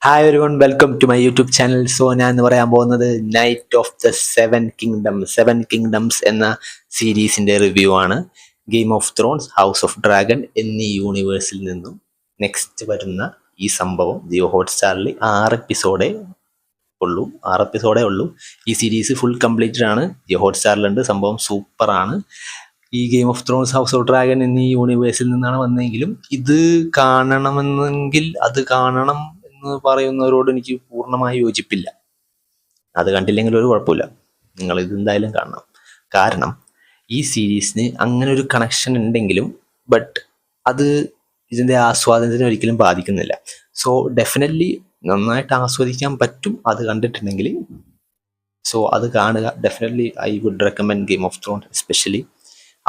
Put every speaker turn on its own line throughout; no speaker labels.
Hi everyone, welcome to my YouTube channel. So ഞാൻ ഇന്ന് പറയാൻ പോകുന്നത് Knight of the Seven Kingdoms എന്ന സീരീസിന്റെ റിവ്യൂ ആണ്. Game of Thrones, House of Dragon എന്നീ യൂണിവേഴ്സിൽ നിന്നും നെക്സ്റ്റ് വരുന്ന ഈ സംഭവം ജിയോ ഹോട്ട്സ്റ്റാറിൽ 6 എപ്പിസോഡേ ഉള്ളൂ. ഈ സീരീസ് ഫുൾ കംപ്ലീറ്റഡ് ആണ്, ജിയോ ഹോട്ട്സ്റ്റാറിലുണ്ട്. സംഭവം സൂപ്പറാണ്. ഈ game of Thrones, House of Dragon എന്നീ യൂണിവേഴ്സിൽ നിന്നാണ് വന്നതെങ്കിലും ഇത് കാണണമെന്നെങ്കിൽ അത് കാണണം എന്ന് പറയുന്നവരോട് എനിക്ക് പൂർണ്ണമായി യോജിപ്പില്ല. അത് കണ്ടില്ലെങ്കിൽ ഒരു കുഴപ്പമില്ല, നിങ്ങൾ ഇത് എന്തായാലും കാണണം. കാരണം ഈ സീരീസിന് അങ്ങനെ ഒരു കണക്ഷൻ ഉണ്ടെങ്കിലും ബട്ട് അത് ഇതിൻ്റെ ആസ്വാദനത്തിന് ഒരിക്കലും ബാധിക്കുന്നില്ല. സോ ഡെഫിനറ്റ്ലി നന്നായിട്ട് ആസ്വദിക്കാൻ പറ്റും അത് കണ്ടിട്ടുണ്ടെങ്കിൽ. സോ അത് കാണുക. Definitely I would recommend Game of Thrones. Especially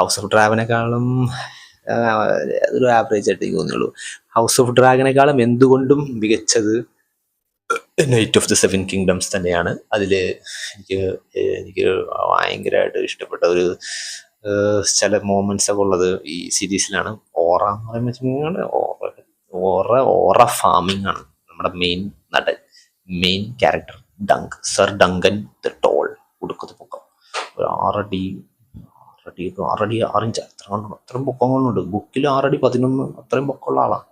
House of ഡ്രാഗനേക്കാളും ഒരു ആവറേജ് ആയിട്ട് തോന്നിയുള്ളൂ. ഹൗസ് ഓഫ് ഡ്രാഗനേക്കാളും എന്തുകൊണ്ടും മികച്ചത് Knight of the Seven Kingdoms തന്നെയാണ്. അതിൽ എനിക്ക് ഭയങ്കരമായിട്ട് ഇഷ്ടപ്പെട്ട ഒരു ചില മോമെന്റ്സ് ഒക്കെ ഉള്ളത് ഈ സീരീസിലാണ്. ഓറ എന്ന് പറയുമ്പോൾ ഓറ ഫാമിംഗ് ആണ്. നമ്മുടെ main character Sir Duncan the Tall, ഉടുക്കത്ത് പൊക്കം, ഒരു 6 അടി 6 ഇഞ്ച് അത്രയും പൊക്കങ്ങളുണ്ട്. ബുക്കിൽ 6 അടി 11 അത്രയും പൊക്കമുള്ള ആളാണ്.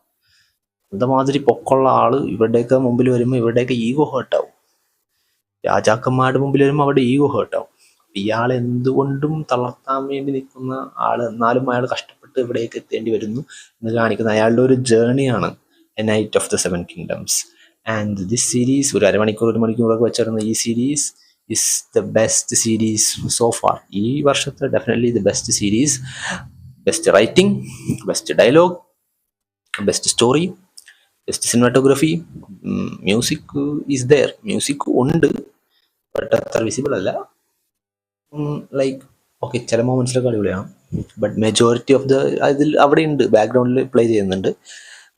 അന്തമാതിരി പൊക്കമുള്ള ആള് ഇവരുടെയൊക്കെ മുമ്പിൽ വരുമ്പോൾ ഇവരുടെയൊക്കെ ഈഗോ ഹേർട്ടാവും. രാജാക്കന്മാരുടെ മുമ്പിൽ വരുമ്പോൾ അവിടെ ഈഗോ ഹേർട്ടാവും. ഇയാൾ എന്തുകൊണ്ടും തളർത്താൻ വേണ്ടി നിൽക്കുന്ന ആള്, എന്നാലും അയാൾ കഷ്ടപ്പെട്ട് ഇവിടേക്ക് എത്തേണ്ടി വരുന്നു എന്ന് കാണിക്കുന്ന അയാളുടെ ഒരു ജേർണിയാണ് A Knight of the Seven Kingdoms. And this series ഒരു മണിക്കൂറൊക്കെ വെച്ചിരുന്ന ഈ series is the best series so far. ഈ വർഷത്തെ definitely the best series. Best writing, best dialogue, best story, best cinematography, music is there. Music ഉണ്ട്, but അത്ര visible അല്ല. Like okay, ചില മൊമെന്റ്സിലൊക്കെ അടിപൊളിയാണ്, ബട്ട് മെജോറിറ്റി ഓഫ് ദ അതിൽ അവിടെ ഉണ്ട്, ബാക്ക്ഗ്രൗണ്ടിൽ പ്ലേ ചെയ്യുന്നുണ്ട്.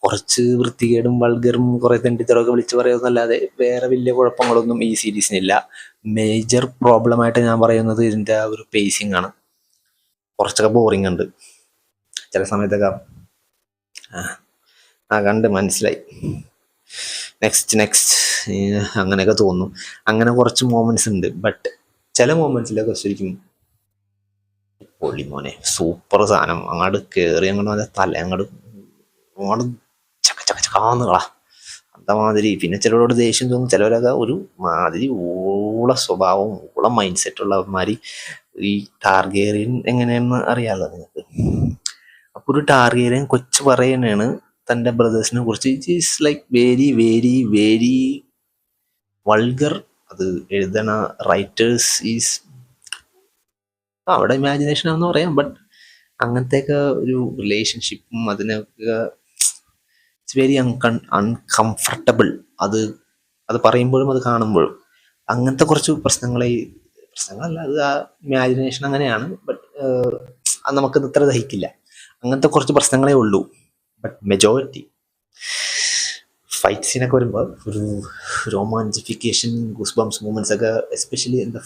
കുറച്ച് വൃത്തികേടും വൾഗറും കുറെ തെണ്ടിത്തരമൊക്കെ വിളിച്ച് പറയുന്നല്ലാതെ വേറെ വലിയ കുഴപ്പങ്ങളൊന്നും ഈ സീരീസിനില്ല. മേജർ പ്രോബ്ലമായിട്ട് ഞാൻ പറയുന്നത് ഇതിൻ്റെ ഒരു പേസിങ് ആണ്. കുറച്ചൊക്കെ ബോറിങ് ഉണ്ട് ചില സമയത്തൊക്കെ. കണ്ട് മനസ്സിലായി, നെക്സ്റ്റ് അങ്ങനെയൊക്കെ തോന്നും. അങ്ങനെ കുറച്ച് മോമെന്റ്സ് ഉണ്ട്, ബട്ട് ചില മോമെന്റ്സിലൊക്കെ ശരിക്കും പൊളി മോനെ, സൂപ്പർ സാധനം. അങ്ങോട്ട് കയറി അങ്ങോട്ട് തല അങ്ങോട്ട് ചക്കച്ചക്കാന്നുകളാ അന്തമാതിരി. പിന്നെ ചിലരോട് ദേഷ്യം തോന്നും, ചിലവരൊക്കെ ഒരു മാതിരി ഊള സ്വഭാവവും ഊള മൈൻഡ് സെറ്റ് ഉള്ളവന്മാര്. ഈ ടാർഗേറിയൻ എങ്ങനെയാണെന്ന് അറിയാമല്ലോ നിങ്ങൾക്ക്. അപ്പൊ ഒരു ടാർഗേറിയൻ കൊച്ചു പറയുന്നതാണ് തൻ്റെ ബ്രദേഴ്സിനെ കുറിച്ച്. It is like very very very vulgar. അത് എഴുതണ റൈറ്റേഴ്സ് ഈസ് അവിടെ ഇമാജിനേഷൻ ആണെന്ന് പറയാം, ബട്ട് അങ്ങനത്തെയൊക്കെ ഒരു റിലേഷൻഷിപ്പും അതിനൊക്കെ ഇറ്റ്സ് വെരി അൺകംഫർട്ടബിൾ. അത് പറയുമ്പോഴും അത് കാണുമ്പോഴും അങ്ങനത്തെ കുറച്ച് പ്രശ്നങ്ങളല്ല, അത് ആ ഇമാജിനേഷൻ അങ്ങനെയാണ്. ബട്ട് അത് നമുക്ക് ഇത്ര ദഹിക്കില്ല. അങ്ങനത്തെ കുറച്ച് പ്രശ്നങ്ങളേ ഉള്ളൂ. ബട്ട് മെജോറിറ്റി ഫൈറ്റ് സീനൊക്കെ വരുമ്പോൾ ഒരു റൊമാൻറ്റിഫിക്കേഷൻ, ഗൂസ് ബംസ് മൂമെന്റ്സ് ഒക്കെ എസ്പെഷ്യലി ഇൻ ദ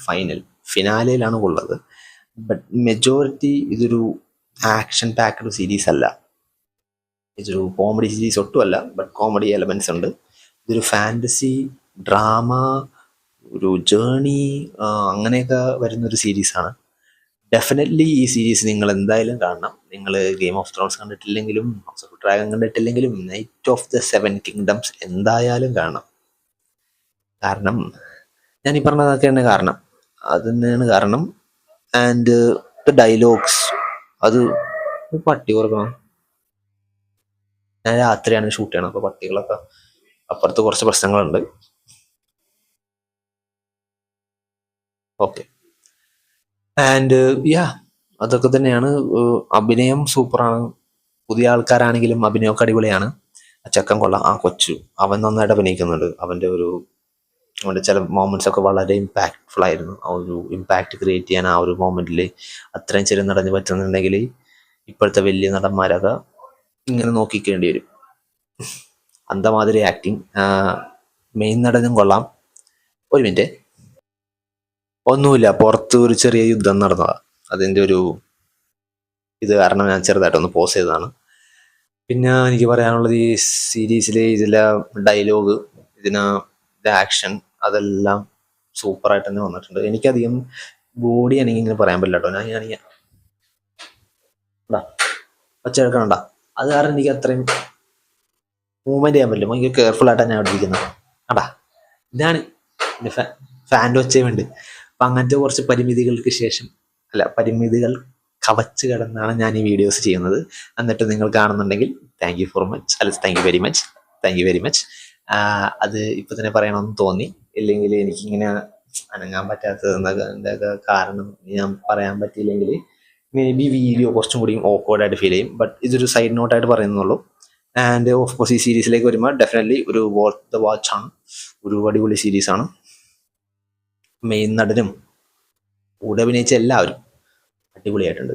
ഫിനാലയിലാണ് ഉള്ളത്. ബട്ട് മെജോറിറ്റി ഇതൊരു ആക്ഷൻ പാക്ഡ് സീരീസ് അല്ല, ഇതൊരു കോമഡി സീരീസ് ഒട്ടുമല്ല. ബട്ട് കോമഡി എലമെന്റ്സ് ഉണ്ട്. ഇതൊരു ഫാൻറ്റസി ഡ്രാമ, ഒരു ജേർണി, അങ്ങനെയൊക്കെ വരുന്നൊരു സീരീസാണ്. ഡെഫിനറ്റ്ലി ഈ സീരീസ് നിങ്ങൾ എന്തായാലും കാണണം. നിങ്ങൾ ഗെയിം ഓഫ് ത്രോൺസ് കണ്ടിട്ടില്ലെങ്കിലും, ഹൗസ് ഓഫ് ഡ്രാഗൺ കണ്ടിട്ടില്ലെങ്കിലും, Knight of the Seven Kingdoms എന്തായാലും കാണണം. കാരണം ഞാൻ ഈ പറഞ്ഞതൊക്കെയാണ് കാരണം, അത് തന്നെയാണ് കാരണം. ആൻഡ് ദ ഡയലോഗ്സ്, അത് പട്ടി ഓർക്കണം. ഞാൻ രാത്രിയാണ് ഷൂട്ട് ചെയ്യണം, അപ്പോൾ പട്ടികളൊക്കെ അപ്പുറത്ത് കുറച്ച് പ്രശ്നങ്ങളുണ്ട്. ഓക്കെ, ആൻഡ് അതൊക്കെ തന്നെയാണ്. അഭിനയം സൂപ്പറാണ്. പുതിയ ആൾക്കാരാണെങ്കിലും അഭിനയമൊക്കെ അടിപൊളിയാണ്. ചെക്കൻ കൊള്ളാം. കൊച്ചു അവൻ നന്നായിട്ട് അഭിനയിക്കുന്നുണ്ട്. അവൻ്റെ ചില മോമെന്റ്സ് ഒക്കെ വളരെ ഇമ്പാക്റ്റ്ഫുൾ ആയിരുന്നു. ആ ഒരു ഇമ്പാക്റ്റ് ക്രിയേറ്റ് ചെയ്യാൻ ആ ഒരു മൊമെന്റിൽ അത്രയും ചെറിയ നടന്ന് പറ്റുന്നുണ്ടെങ്കിൽ ഇപ്പോഴത്തെ വലിയ നടന്മാരൊക്കെ ഇങ്ങനെ നോക്കിക്കേണ്ടി വരും. അന്തമാതിരി ആക്ടിങ്. മെയിൻ നടനും കൊള്ളാം. ഒരു മിനിറ്റ്, ഒന്നുമില്ല, പുറത്ത് ഒരു ചെറിയ യുദ്ധം നടന്നതാണ്. അതിൻ്റെ ഒരു ഇത് കാരണം ഞാൻ ചെറുതായിട്ടൊന്ന് പോസ് ചെയ്തതാണ്. പിന്നെ എനിക്ക് പറയാനുള്ളത് ഈ സീരീസിലെ ഇതിലെ ഡയലോഗ്, ഇത് ആക്ഷൻ അതെല്ലാം സൂപ്പറായിട്ട് തന്നെ വന്നിട്ടുണ്ട്. എനിക്കധികം ബോഡി എനിക്ക് ഇങ്ങനെ പറയാൻ പറ്റില്ല കേട്ടോ. ഞാനാണെങ്കിൽ ഒച്ച കേൾക്കണണ്ട, അത് കാരണം എനിക്ക് അത്രയും മൂവ്മെന്റ് ചെയ്യാൻ പറ്റില്ല. ഭയങ്കര കെയർഫുൾ ആയിട്ടാണ് ഞാൻ അവിടെ ഇരിക്കുന്നത്. അടാ ഇതാണ് എൻ്റെ ഫാൻ്റെ ഒച്ചയുമുണ്ട്. അപ്പം അങ്ങനത്തെ കുറച്ച് പരിമിതികൾക്ക് ശേഷം പരിമിതികൾ കവച്ച് കിടന്നാണ് ഞാൻ ഈ വീഡിയോസ് ചെയ്യുന്നത്. എന്നിട്ട് നിങ്ങൾ കാണുന്നുണ്ടെങ്കിൽ താങ്ക് യു വെരി മച്ച്. അത് ഇപ്പം തന്നെ പറയണമെന്ന് തോന്നി. ഇല്ലെങ്കിൽ എനിക്കിങ്ങനെ അനങ്ങാൻ പറ്റാത്തതിൻ്റെ കാരണം ഞാൻ പറയാൻ പറ്റിയില്ലെങ്കിൽ മേ ബി വീഡിയോ കുറച്ചും കൂടി ഓക്വേർഡായിട്ട് ഫീൽ ചെയ്യും. ബട്ട് ഇതൊരു സൈഡ് നോട്ടായിട്ട് പറയുന്നുള്ളൂ. ആൻഡ് ഓഫ് കോഴ്സ് ഈ സീരീസിലേക്ക് വരുമ്പോൾ ഡെഫിനറ്റ്ലി ഒരു വർത്ത് ദ വാച്ച് ആണ്. ഒരു അടിപൊളി സീരീസാണ്. മെയിൻ നടനും കൂടെ അഭിനയിച്ച എല്ലാവരും അടിപൊളിയായിട്ടുണ്ട്.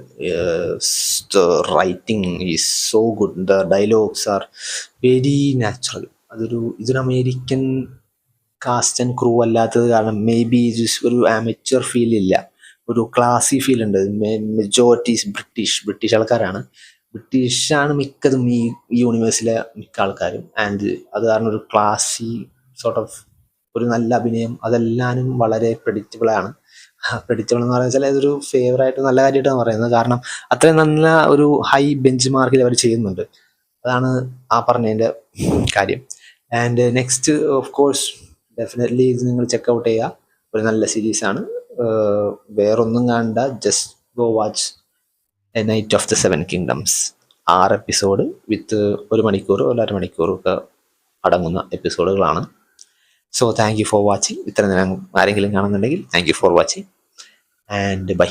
Writing is so good. The dialogues are very natural. ഇതൊരു അമേരിക്കൻ കാസ്റ്റ് ആൻഡ് ക്രൂ അല്ലാത്തത് കാരണം മേ ബി ഒരു ആമച്വർ ഫീൽ ഇല്ല, ഒരു ക്ലാസി ഫീൽ ഉണ്ട്. മെജോറിറ്റീസ് ബ്രിട്ടീഷ് ആൾക്കാരാണ്. ബ്രിട്ടീഷാണ് മിക്കതും ഈ യൂണിവേഴ്സിലെ മിക്ക ആൾക്കാരും. ആൻഡ് അത് കാരണം ഒരു ക്ലാസി സോർട്ട് ഓഫ് ഒരു നല്ല അഭിനയം, അതെല്ലാനും വളരെ പ്രഡിക്റ്റബിൾ എന്ന് പറഞ്ഞാൽ അതൊരു ഫേവറായിട്ട് നല്ല കാര്യമായിട്ടാണ് പറയുന്നത്. കാരണം അത്രയും നല്ല ഒരു ഹൈ ബെഞ്ച് മാർക്കിൽ അവർ ചെയ്യുന്നുണ്ട്. അതാണ് ആ പറഞ്ഞതിൻ്റെ കാര്യം. And next of course definitely ഇത് നിങ്ങൾ ചെക്കൗട്ട് ചെയ്യുക. ഒരു നല്ല സീരീസാണ്. വേറൊന്നും കാണണ്ട, just go watch A Knight of the 7 Kingdoms. 6 episode with 1 മണിക്കൂർ 1.5 മണിക്കൂറൊക്കെ അടങ്ങുന്ന എപ്പിസോഡുകളാണ്. So thank you for watching. ഇത്ര നേരം ആരെങ്കിലും കാണുന്നുണ്ടെങ്കിൽ thank you for watching and by.